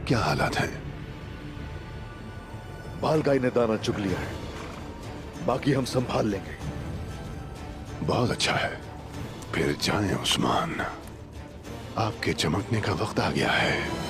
क्या हालात हैं? बालगाई ने दाना चुग लिया है, बाकी हम संभाल लेंगे। बहुत अच्छा है, फिर जाएं उस्मान। आपके चमकने का वक्त आ गया है।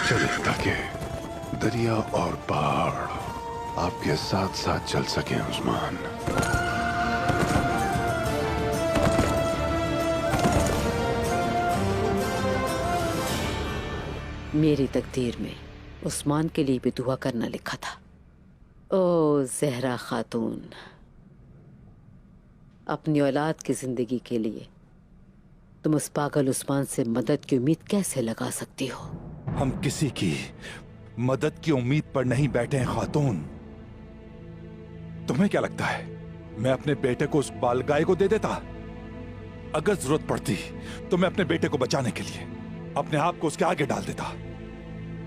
चलिए ताकि दरिया और पहाड़ आपके साथ साथ चल सके उस्मान। मेरी तकदीर में उस्मान के लिए भी दुआ करना लिखा था। ओ ज़हरा खातून, अपनी औलाद की जिंदगी के लिए तुम उस पागल उस्मान से मदद की उम्मीद कैसे लगा सकती हो? हम किसी की मदद की उम्मीद पर नहीं बैठे हैं खातून। तुम्हें क्या लगता है मैं अपने बेटे को उस बालगाय को दे देता? अगर जरूरत पड़ती तो मैं अपने बेटे को बचाने के लिए अपने आप को उसके आगे डाल देता।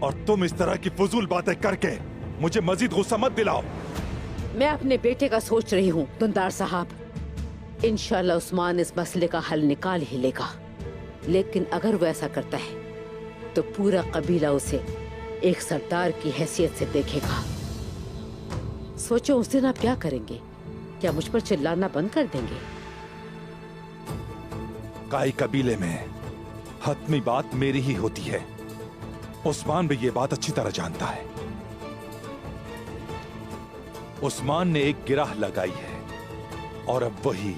और तुम इस तरह की फजूल बातें करके मुझे मजीद गुस्सा मत दिलाओ। मैं अपने बेटे का सोच रही हूँ दुंदार साहब। इंशाल्लाह उस्मान इस मसले का हल निकाल ही लेगा, लेकिन अगर वो ऐसा करता है तो पूरा कबीला उसे एक सरदार की हैसियत से देखेगा। सोचो उस दिन आप क्या करेंगे? क्या मुझ पर चिल्लाना बंद कर देंगे? काई कबीले में हतमी बात मेरी ही होती है। उस्मान भी ये बात अच्छी तरह जानता है। उस्मान ने एक गिराह लगाई है और अब वही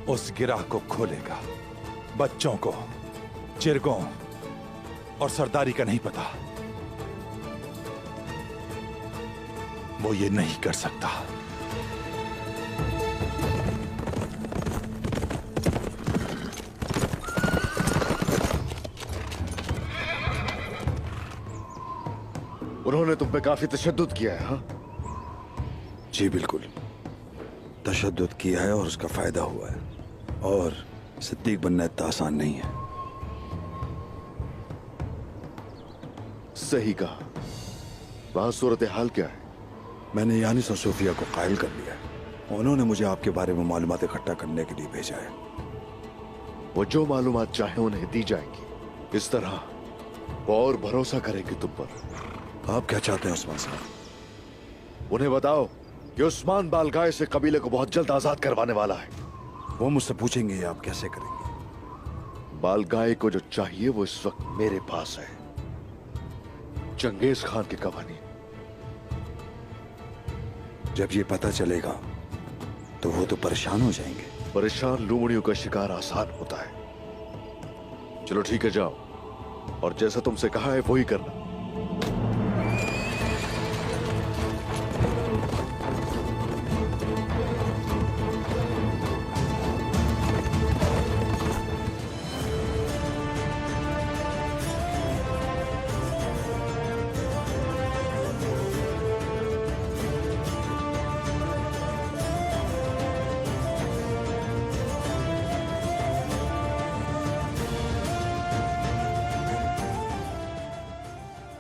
उस गिराह को खोलेगा। बच्चों को चिरगों और सरदारी का नहीं पता, वो ये नहीं कर सकता। उन्होंने तुम पे काफी तशद्दुद किया है, हाँ? जी बिल्कुल, तशद्दुद किया है और उसका फायदा हुआ है। और सिद्दीक बनना इतना आसान नहीं है। सही कहा। वहां सूरत हाल क्या है? मैंने यानिस और सोफिया को कायल कर लिया है। उन्होंने मुझे आपके बारे में मालूमात इकट्ठा करने के लिए भेजा है। वो जो मालूमात चाहे उन्हें दी जाएंगी। इस तरह वो और भरोसा करेंगे तुम पर। आप क्या चाहते हैं उस्मान साहब? उन्हें बताओ कि उस्मान बालगाय से कबीले को बहुत जल्द आजाद करवाने वाला है। वो मुझसे पूछेंगे आप कैसे करेंगे। बालगाय को जो चाहिए वो इस वक्त मेरे पास है। चंगेज खान की कवानी। जब ये पता चलेगा तो वो तो परेशान हो जाएंगे। परेशान लूमड़ियों का शिकार आसान होता है। चलो ठीक है, जाओ और जैसा तुमसे कहा है वही करना।